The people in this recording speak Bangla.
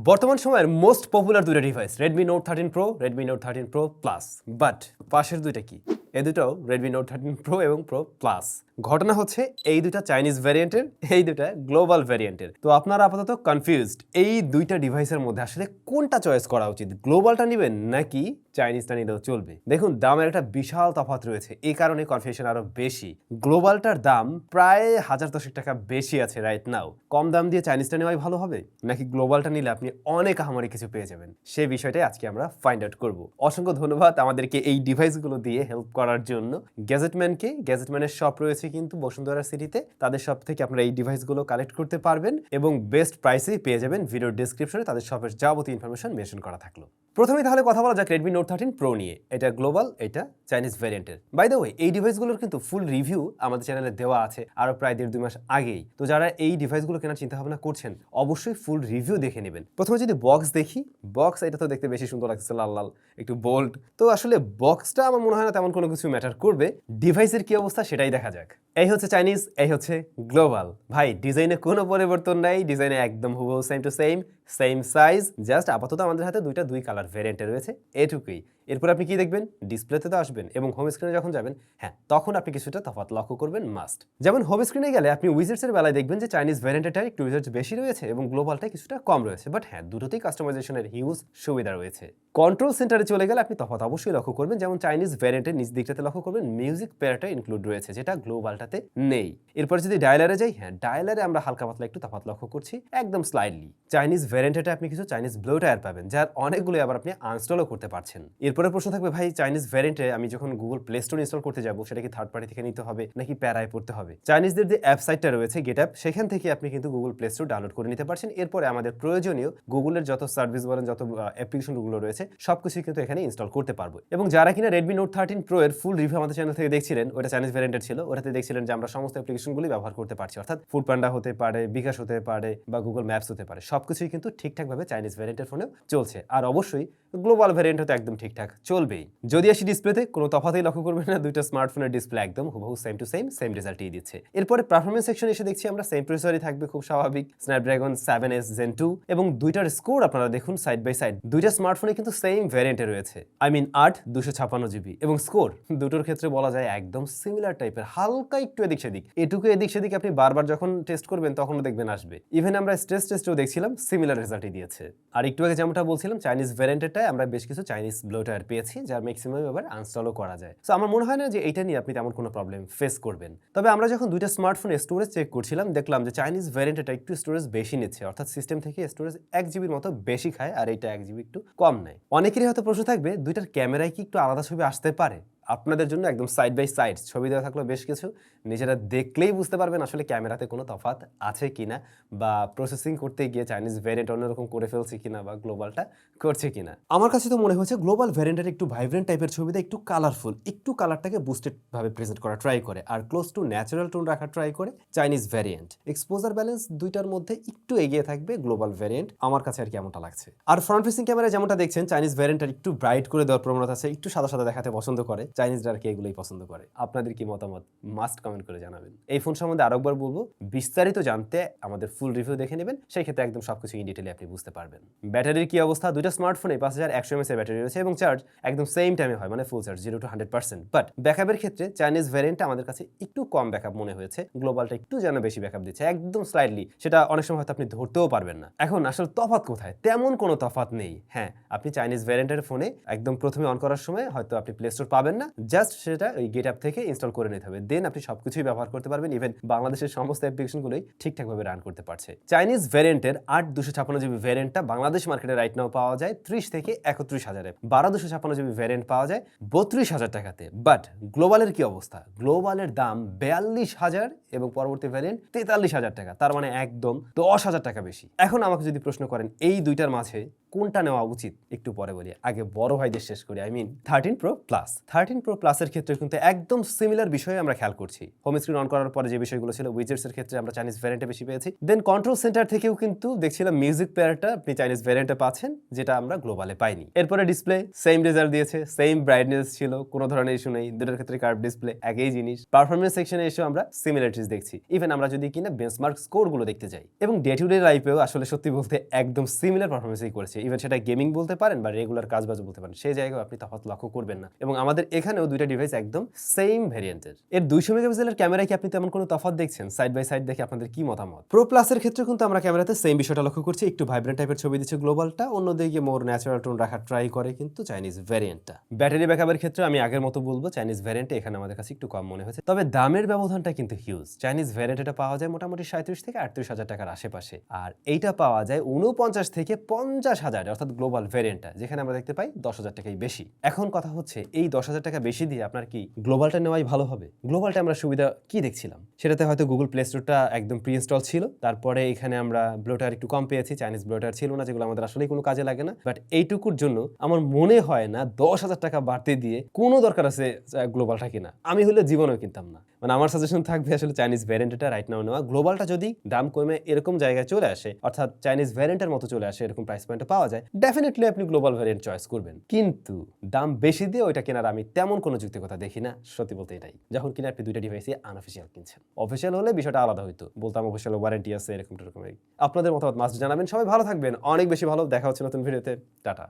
বর্তমান সময়ের মোস্ট পপুলার দুইটা device Redmi Note 13 Pro, Redmi Note 13 Pro Plus, but পাশের দুইটা কি? এই দুটাও Redmi Note 13 Pro এবং Pro Plus। ঘটনা হচ্ছে এই দুটা চাইনিজ ভ্যারিয়েন্টের, এই দুটা গ্লোবাল ভ্যারিয়েন্টের। তো আপনারা আপাতত কনফিউজড এই দুইটা ডিভাইসের মধ্যে আসলে কোনটা চয়েস করা উচিত, গ্লোবালটা নেবেন নাকি চাইনিজটা নিলেও চলবে। দেখুন, দামের একটা বিশাল তফাৎ রয়েছে, এই কারণে কনফিউশন আরো বেশি। গ্লোবালটার দাম প্রায় 1010 টাকা বেশি আছে রাইট নাও। কম দাম দিয়ে চাইনিজটা নেওয়াই ভালো হবে নাকি গ্লোবালটা নিলে আপনি অনেক আহামরি কিছু পেয়ে যাবেন, সেই বিষয়টাই আজকে আমরা ফাইন্ড আউট করব। অসংখ্য ধন্যবাদ আমাদেরকে এই ডিভাইসগুলো দিয়ে হেল্প করার জন্য। গ্যাজেটম্যানের শপ রয়েছে কিন্তু বসুন্ধরা সিটিতে, তাদের শপ থেকে আপনারা এই ডিভাইসগুলো কালেক্ট করতে পারবেন এবং বেস্ট প্রাইসেই পেয়ে যাবেন। ভিডিওর ডেসক্রিপশনে তাদের শপের যাবতীয় ইনফরমেশন মেনশন করা থাকলো। প্রথমে তাহলে কথা বলা যাক Redmi Note 13 Pro নিয়ে। এটা গ্লোবাল, এটা চাইনিজ ভ্যারিয়েন্টের। বাই দ্য ওয়ে, এই ডিভাইসগুলোর কিন্তু ফুল রিভিউ আমাদের চ্যানেলে দেওয়া আছে আরো প্রায় 1.5-2 মাস আগেই। তো যারা এই ডিভাইসগুলো কেনার চিন্তা ভাবনা করছেন অবশ্যই ফুল রিভিউ দেখে নেবেন। প্রথমে যদি বক্স দেখি, বক্স এটা তো দেখতে বেশি সুন্দর লাগছে, লাল লাল একটু বোল্ড। তো আসলে বক্সটা আমার মনে হয় না তেমন কোনো কিছু ম্যাটার করবে, ডিভাইসের কি অবস্থা সেটাই দেখা যাক। এই হচ্ছে চাইনিজ, এই হচ্ছে গ্লোবাল। ভাই ডিজাইনে কোনো পরিবর্তন নাই, ডিজাইনে একদম হুবহু same to same size, just আপাতত আমাদের হাতে দুই কালার ভ্যারিয়েন্টে রয়েছে, এটুকুই। এরপর আপনি কি দেখবেন, ডিসপ্লেতে তো আসবেন এবং হোম স্ক্রিনে যখন যাবেন, হ্যাঁ তখন আপনি কিছুটা তফাৎ লক্ষ্য করবেন মাস্ট। যেমন হোম স্ক্রিনে গেলে আপনি উইজেটসের বেলায় দেখবেন যে চাইনিজ ভ্যারিয়েন্টটা একটু উইজেটস বেশি রয়েছে এবং গ্লোবালটা কিছুটা কম রয়েছে, বাট হ্যাঁ দুটোতেই কাস্টমাইজেশনের হিউজ সুবিধা রয়েছে। কন্ট্রোল সেন্টারে চলে গেলে আপনি তফাৎ অবশ্যই লক্ষ্য করবেন, যেমন চাইনিজ ভ্যারিয়েন্টের নিচ দিকটাতে লক্ষ্য করবেন মিউজিক প্লেয়ারটা ইনক্লুড রয়েছে, যেটা গ্লোবালটাতে নেই। এরপর যদি ডায়ালারে যাই, হ্যাঁ ডায়ালারে আমরা হালকা পাতলা একটু তফাৎ লক্ষ্য করছি, একদম স্লাইডলি। চাইনিজ ভ্যারিয়েন্টে আপনি কিছু চাইনিজ ব্লো টায়ার পাবেন, যার অনেকগুলো আবার আপনি আনস্টলও করতে পারছেন। এরপরে প্রশ্ন থাকবে, ভাই চাইনিজ ভ্যারিয়েন্টে আমি যখন গুগল প্লে স্টোর ইনস্টল করতে যাব সেটা কি থার্ড পার্টি থেকে নিতে হবে নাকি প্যারায় পড়তে হবে? চাইনিজদের যে অ্যাপ সাইটটা রয়েছে গেটআপ, সেখান থেকে আপনি কিন্তু গুগল প্লে স্টোর ডাউনলোড করে নিতে পারছেন। এরপরে আমাদের প্রয়োজনীয় গুগলের যত সার্ভিস বলেন, যত অ্যাপ্লিকেশনগুলো রয়েছে সবকিছু কিন্তু এখানে ইনস্টল করতে পারবো। এবং যারা কিনা Redmi Note 13 Pro এর ফুল রিভিউ আমাদের চ্যানেল থেকে দেখছিলেন, ওটা চাইনিজ ভ্যারিয়েন্টের ছিল, ওটাতে দেখছিলেন যে আমরা সমস্ত অ্যাপ্লিকেশনগুলি ব্যবহার করতে পারছি, অর্থাৎ ফুড পান্ডা হতে পারে, বিকাশ হতে পারে বা গুগল ম্যাপস হতে পারে, সবকিছুই কিন্তু ঠিকঠাকভাবে চাইনিজ ভ্যারিয়েন্টের ফোনেও চলছে। আর অবশ্যই গ্লোবাল ভ্যারিয়েন্ট তো একদম ঠিকঠাক চলবেই। যদি আসি ডিসপ্লেতে, কোনো তফাৎই লক্ষ্য করবেন না, দুইটা স্মার্টফোনের ডিসপ্লে একদম হুবহু সেম টু সেম রেজাল্টই দিচ্ছে। এরপরে পারফরমেন্স সেকশনে এসে দেখছি আমরা সেম প্রসেসরই থাকবে, খুব স্বাভাবিক, স্ন্যাপড্রাগন 7S Gen 2, এবং দুইটার স্কোর আপনারা দেখুন সাইড বাই সাইড, দুইটা স্মার্টফোনে কিন্তু সেম ভ্যারিয়েন্টে রয়েছে। আই মিন 8/256GB, এবং স্কোর দুটোর ক্ষেত্রে বলা যায় একদম সিমিলার টাইপের, হালকা একটু এদিক সেদিক, এদিক সেদিক আপনি বারবার যখন টেস্ট করবেন তখনও দেখবেন আসবে। ইভেন আমরা স্ট্রেস টেস্টেও দেখছিলাম সিমিলার রেজাল্টই দিয়েছে। আর একটু আগে যেমনটা বলছিলাম, চাইনিজ ভ্যারিয়েন্টে আমরা বেশ কিছু চাইনিজ ব্লো টায়ার পেয়েছি, যার ম্যাক্সিমাম আবার আনস্টলও করা যায়। সো আমার মনে হয় না যে এটা নিয়ে আপনি তেমন কোনো প্রবলেম ফেস করবেন। তবে আমরা যখন দুইটা স্মার্টফোনে স্টোরেজ চেক করছিলাম, দেখলাম যে চাইনিজ ভ্যারিয়েন্টটা একটু স্টোরেজ বেশি নিচ্ছে, অর্থাৎ সিস্টেম থেকে স্টোরেজ 1GBর মতো বেশি খায়, আর এইটা 1GB একটু কম নেয়। অনেকেরই হয়তো প্রশ্ন থাকবে, দুইটার ক্যামেরায় কি একটু আলাদা ছবি আসতে পারে? আপনাদের জন্য একদম সাইড বাই সাইড ছবি দেওয়া থাকলো বেশ কিছু, নিজেরা দেখলেই বুঝতে পারবেন আসলে ক্যামেরাতে কোনো তফাৎ আছে কিনা, বা প্রসেসিং করতে গিয়ে চাইনিজ ভ্যারিয়েন্ট অন্যরকম করে ফেলছে কিনা, বা গ্লোবালটা করছে কিনা। আমার কাছে তো মনে হচ্ছে গ্লোবাল ভ্যারিয়েন্টের একটু ভাইব্রেন্ট টাইপের ছবিতে একটু কালারফুল, একটু কালারটাকে বুস্টেড ভাবে প্রেজেন্ট করা ট্রাই করে, আর ক্লোজ টু ন্যাচারাল টোন রাখা ট্রাই করে চাইনিজ ভ্যারিয়েন্ট। এক্সপোজার ব্যালেন্স দুইটার মধ্যে একটু এগিয়ে থাকবে গ্লোবাল ভ্যারিয়েন্ট, আমার কাছে আর কি এমনটা লাগছে। আর ফ্রন্ট ফেসিং ক্যামেরা যেমনটা দেখছেন, চাইনিজ ভ্যারিয়েন্টের একটু ব্রাইট করে দেওয়ার প্রবণতা আছে, একটু সাদা সাদা দেখাতে পছন্দ করে, চাইনিজরা আর কি এগুলোই পছন্দ করে। আপনাদের কি মতামত মাস্ট কমেন্ট করে জানাবেন। এই ফোন সম্বন্ধে আরেকবার বলবো, বিস্তারিত জানতে আমাদের ফুল রিভিউ দেখে নেবেন, সেই ক্ষেত্রে একদম সবকিছু ইন ডিটেইলে আপনি বুঝতে পারবেন। ব্যাটারির কি অবস্থা, দুইটা স্মার্টফোনে 5100 mAh এর ব্যাটারি রয়েছে এবং চার্জ একদম সেম টাইমে হয়, মানে ফুল চার্জ 0 to 100%। বাট ব্যাকআপের ক্ষেত্রে চাইনিজ ভ্যারিয়েন্টটা আমাদের কাছে একটু কম ব্যাকআপ মনে হয়েছে, গ্লোবালটা একটু যেন বেশি ব্যাকআপ দিচ্ছে, একদম স্লাইডলি, সেটা অনেক সময় হয়তো আপনি ধরতেও পারবেন না। এখন আসলে তফাৎ কোথায়? তেমন কোনো তফাৎ নেই। হ্যাঁ, আপনি চাইনিজ ভ্যারিয়েন্টের ফোনে একদম প্রথমে অন করার সময় হয়তো আপনি প্লে স্টোর পাবেন না, জাস্ট সেটা ওই গেটআপ থেকে ইনস্টল করে নিতে হবে, দেন আপনি সবকিছুই ব্যবহার করতে পারবেন। ইভেন বাংলাদেশের সমস্ত অ্যাপ্লিকেশনগুলোই ঠিকঠাকভাবে রান করতে পারছে। চাইনিজ ভ্যারিয়েন্টের 8/256GB ভ্যারিয়েন্টটা বাংলাদেশ মার্কেটে রাইট নাও পাওয়া যায় 30 থেকে 31,000-এ, 12/256GB ভ্যারিয়েন্ট পাওয়া যায় 32,000 টাকাতে। বাট গ্লোবালের কি অবস্থা? গ্লোবালের দাম 42,000 এবং পরবর্তী ভ্যারিয়েন্ট 43,000 টাকা, তার মানে একদম 10,000 টাকা বেশি। এখন আমাকে যদি প্রশ্ন করেন এই দুইটার মাঝে কোনটা নেওয়া উচিত একটু পরে বলি, আগে বড় ভাইদের শেষ করি। I mean 13 Pro Plus। 13 Pro Plus এর ক্ষেত্রে কিন্তু একদম সিমিলার বিষয় আমরা খেয়াল করছি। হোম স্ক্রিন অন করার পরে যে বিষয়গুলো ছিল, উইজেটস এর ক্ষেত্রে আমরা চাইনিজ ভ্যারিয়েন্টে বেশি পেয়েছি। দেন কন্ট্রোল সেন্টার থেকেও কিন্তু দেখছিলাম মিউজিক প্লেয়ারটা আপনি চাইনিজ ভ্যারিয়েন্টে পাচ্ছেন, যেটা আমরা গ্লোবালে পাইনি। এরপরে ডিসপ্লে সেম রেজাল্ট দিয়েছে, সেম ব্রাইটনেস ছিল, কোনো ধরনের ইস্যু নেই। দুটোর ক্ষেত্রে কার্ভ ডিসপ্লে একই জিনিস। পারফরমেন্স সেকশনে এসেও আমরা সিমিলারিটিস দেখছি। ইভেন আমরা যদি কিনা বেঞ্চমার্ক স্কোরগুলো দেখতে যাই, এবং ডে টু ডে লাইফেও আসলে সত্যি বলতে একদম সিমিলার পারফরমেন্সই করেছে। ইভেন সেটা গেমিং বলতে পারেন বা রেগুলার কাজবাজ বলতে পারেন, সেই জায়গায় আপনি তফাৎ লক্ষ্য করবেন না। এবং আমাদের এখানেও দুইটা ডিভাইস একদম সেম ভ্যারিয়েন্টের। এর 200 মেগাপিক্সেলের ক্যামেরায় কি আপনি তেমন কোনো তফাৎ দেখছেন? সাইড বাই সাইড দেখে আপনাদের কি মতামত? প্রো প্লাসের ক্ষেত্রে কিন্তু আমরা ক্যামেরাতে সেম বিষয়টা লক্ষ্য করছি, একটু ভাইব্রেন্ট টাইপের ছবি দিচ্ছে গ্লোবালটা, অন্যদিকে মোর ন্যাচারাল টোন রাখার ট্রাই করে কিন্তু চাইনিজ ভ্যারিয়েন্টটা। ব্যাটারি ব্যাকআপের ক্ষেত্রে আমি আগের মতো বলবো চাইনিজ ভ্যারিয়েন্টে এখানে আমাদের কাছে একটু কম মনে হয়েছে, তবে দামের ব্যবধানটা কিন্তু হিউজ। চাইনিজ ভ্যারিয়েন্ট এটা পাওয়া যায় মোটামুটি 37 থেকে 38 হাজার টাকার আশেপাশে, আর এইটা পাওয়া যায় 49 থেকে 50 হাজার, অর্থাৎ গ্লোবাল ভ্যারিয়েন্টটা, যেখানে আমরা দেখতে পাই 10 হাজার টাকাই বেশি। এখন কথা হচ্ছে এই 10 হাজার টাকা বেশি দিয়ে আপনার কি গ্লোবালটা নেওয়াই ভালো হবে? গ্লোবালটা আমরা সুবিধা কি দেখছিলাম, সেটাতে হয়তো গুগল প্লে স্টোরটা একদম প্রি ইনস্টল ছিল, তারপরে এখানে আমরা ব্লোটার একটু কম পেয়েছি, চাইনিজ ব্লোটার ছিল না, যেগুলো আমাদের আসলে কোনো কাজে লাগে না। বাট এইটুকুর জন্য আমার মনে হয় না 10 হাজার টাকা বাড়তে দিয়ে কোনো দরকার আছে গ্লোবালটা কিনা। আমি হলে জীবনেও কিনতাম না। মানে আমার সাজেশন থাকবে আসলে চাইনিজ ভ্যারিয়েন্টটা রাইট নাও নেওয়া। গ্লোবালটা যদি দাম কমে এরকম জায়গায় চলে আসে, অর্থাৎ চাইনিজ ভ্যারিয়েন্টের মতো চলে আসে, এরকম প্রাইস পয়েন্টে পাওয়া যায়, ডেফিনেটলি আপনি গ্লোবাল ভ্যারিয়েন্ট চয়েস করবেন। কিন্তু দাম বেশি দিয়ে ওইটা কেনার আমি তেমন কোনো যুক্তিকতা দেখি না, সত্যি বলতে এটাই। যখন কিনা আপনি দুইটা ডিভাইসই আনঅফিসিয়াল কিনছেন। অফিসিয়াল হলে বিষয়টা আলাদা হইতো, বলতাম অফিসিয়াল ওয়ারেন্টি আছে এরকম। আপনাদের মতামত মাস্ট জানাবেন। সবাই ভালো থাকবেন, অনেক বেশি ভালো। দেখা হচ্ছে নতুন ভিডিওতে। টাটা।